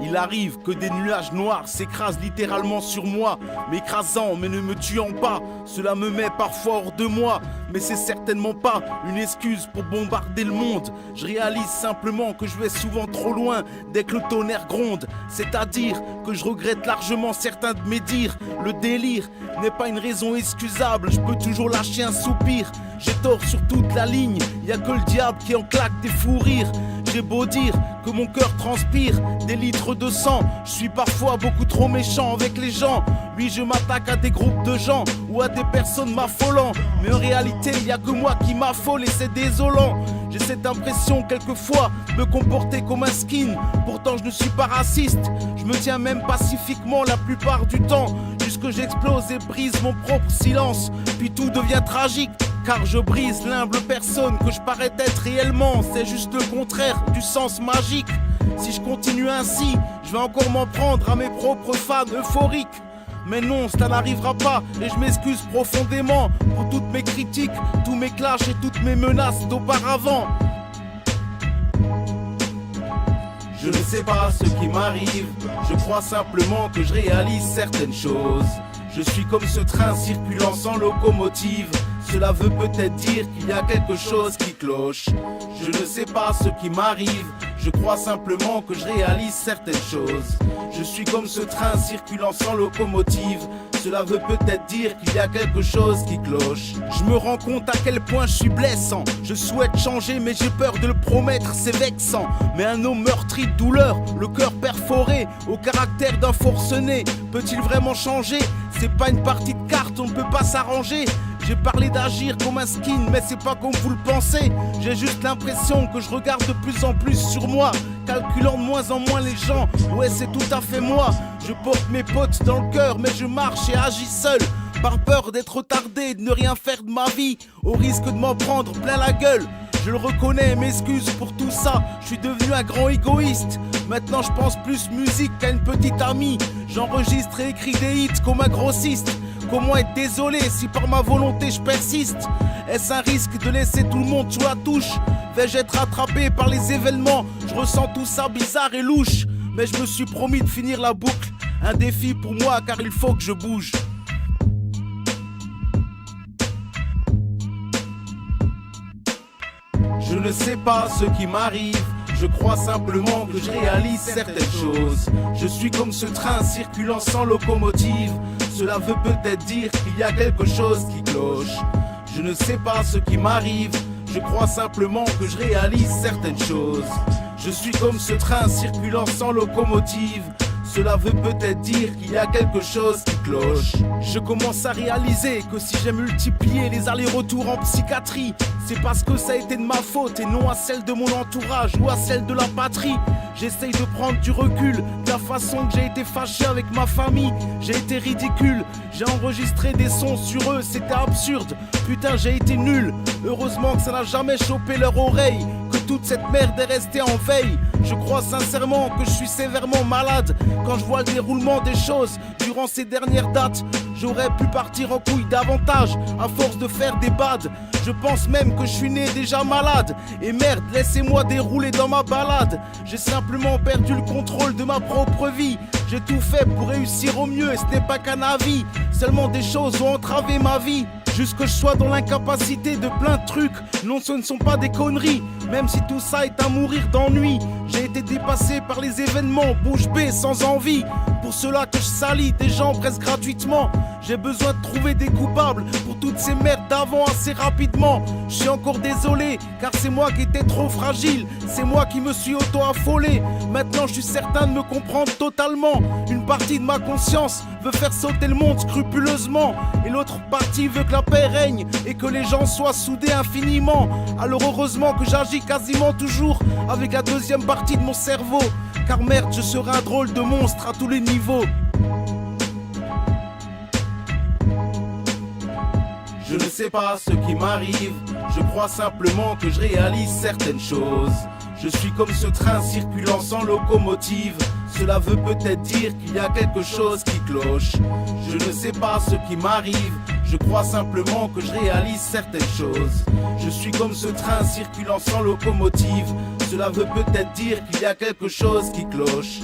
Il arrive que des nuages noirs s'écrasent littéralement sur moi, m'écrasant mais ne me tuant pas. Cela me met parfois hors de moi, mais c'est certainement pas une excuse pour bombarder le monde. Je réalise simplement que je vais souvent trop loin dès que le tonnerre gronde. C'est-à-dire que je regrette largement certains de mes dires. Le délire n'est pas une raison excusable, je peux toujours lâcher un soupir. J'ai tort sur toute la ligne, y a que le diable qui en claque des fous rires. J'ai beau dire que mon cœur transpire des litres de sang, je suis parfois beaucoup trop méchant avec les gens. Oui, je m'attaque à des groupes de gens ou à des personnes m'affolant, mais en réalité il y a que moi qui m'affole et c'est désolant. J'ai cette impression quelquefois de me comporter comme un skin. Pourtant je ne suis pas raciste, je me tiens même pacifiquement la plupart du temps, jusque j'explose et brise mon propre silence. Puis tout devient tragique, car je brise l'humble personne que je parais être réellement. C'est juste le contraire du sens magique. Si je continue ainsi, je vais encore m'en prendre à mes propres fans euphoriques. Mais non, cela n'arrivera pas et je m'excuse profondément pour toutes mes critiques, tous mes clashs et toutes mes menaces d'auparavant. Je ne sais pas ce qui m'arrive, je crois simplement que je réalise certaines choses. Je suis comme ce train circulant sans locomotive. Cela veut peut-être dire qu'il y a quelque chose qui cloche. Je ne sais pas ce qui m'arrive, je crois simplement que je réalise certaines choses. Je suis comme ce train circulant sans locomotive. Cela veut peut-être dire qu'il y a quelque chose qui cloche. Je me rends compte à quel point je suis blessant. Je souhaite changer mais j'ai peur de le promettre, c'est vexant. Mais un homme meurtri de douleur, le cœur perforé, au caractère d'un forcené, peut-il vraiment changer? C'est pas une partie de cartes, on ne peut pas s'arranger. J'ai parlé d'agir comme un skin, mais c'est pas comme vous le pensez. J'ai juste l'impression que je regarde de plus en plus sur moi, calculant de moins en moins les gens. Ouais, c'est tout à fait moi. Je porte mes potes dans le cœur, mais je marche et agis seul, par peur d'être retardé et de ne rien faire de ma vie, au risque de m'en prendre plein la gueule. Je le reconnais, m'excuse pour tout ça. Je suis devenu un grand égoïste. Maintenant je pense plus musique qu'à une petite amie. J'enregistre et écris des hits comme un grossiste. Comment être désolé si par ma volonté je persiste? Est-ce un risque de laisser tout le monde sous la touche? Vais-je être attrapé par les événements? Je ressens tout ça bizarre et louche. Mais je me suis promis de finir la boucle. Un défi pour moi car il faut que je bouge. Je ne sais pas ce qui m'arrive, je crois simplement que je réalise certaines choses. Je suis comme ce train circulant sans locomotive. Cela veut peut-être dire qu'il y a quelque chose qui cloche. Je ne sais pas ce qui m'arrive, je crois simplement que je réalise certaines choses. Je suis comme ce train circulant sans locomotive. Cela veut peut-être dire qu'il y a quelque chose qui cloche. Je commence à réaliser que si j'ai multiplié les allers-retours en psychiatrie, c'est parce que ça a été de ma faute et non à celle de mon entourage ou à celle de la patrie. J'essaye de prendre du recul de la façon que j'ai été fâché avec ma famille. J'ai été ridicule, j'ai enregistré des sons sur eux, c'était absurde. Putain, j'ai été nul. Heureusement que ça n'a jamais chopé leur oreille, que toute cette merde est restée en veille. Je crois sincèrement que je suis sévèrement malade. Quand je vois le déroulement des choses durant ces dernières dates, j'aurais pu partir en couille davantage à force de faire des bads. Je pense même que je suis né déjà malade. Et merde, laissez-moi dérouler dans ma balade. J'ai simplement perdu le contrôle de ma propre vie. J'ai tout fait pour réussir au mieux et ce n'est pas qu'un avis. Seulement des choses ont entravé ma vie. Juste que je sois dans l'incapacité de plein de trucs. Non, ce ne sont pas des conneries. Même si tout ça est à mourir d'ennui. J'ai été dépassé par les événements, bouche bée, sans envie. Pour cela que je salis des gens presque gratuitement. J'ai besoin de trouver des coupables pour toutes ces merdes d'avant assez rapidement. Je suis encore désolé, car c'est moi qui étais trop fragile. C'est moi qui me suis auto-affolé. Maintenant je suis certain de me comprendre totalement. Une partie de ma conscience veut faire sauter le monde scrupuleusement. Et l'autre partie veut que la paix règne et que les gens soient soudés infiniment. Alors heureusement que j'agis quasiment toujours avec la deuxième partie de mon cerveau. Car merde, je serai un drôle de monstre à tous les niveaux. Je ne sais pas ce qui m'arrive, je crois simplement que je réalise certaines choses. Je suis comme ce train circulant sans locomotive. Cela veut peut-être dire qu'il y a quelque chose qui cloche. Je ne sais pas ce qui m'arrive, je crois simplement que je réalise certaines choses. Je suis comme ce train circulant sans locomotive. Cela veut peut-être dire qu'il y a quelque chose qui cloche.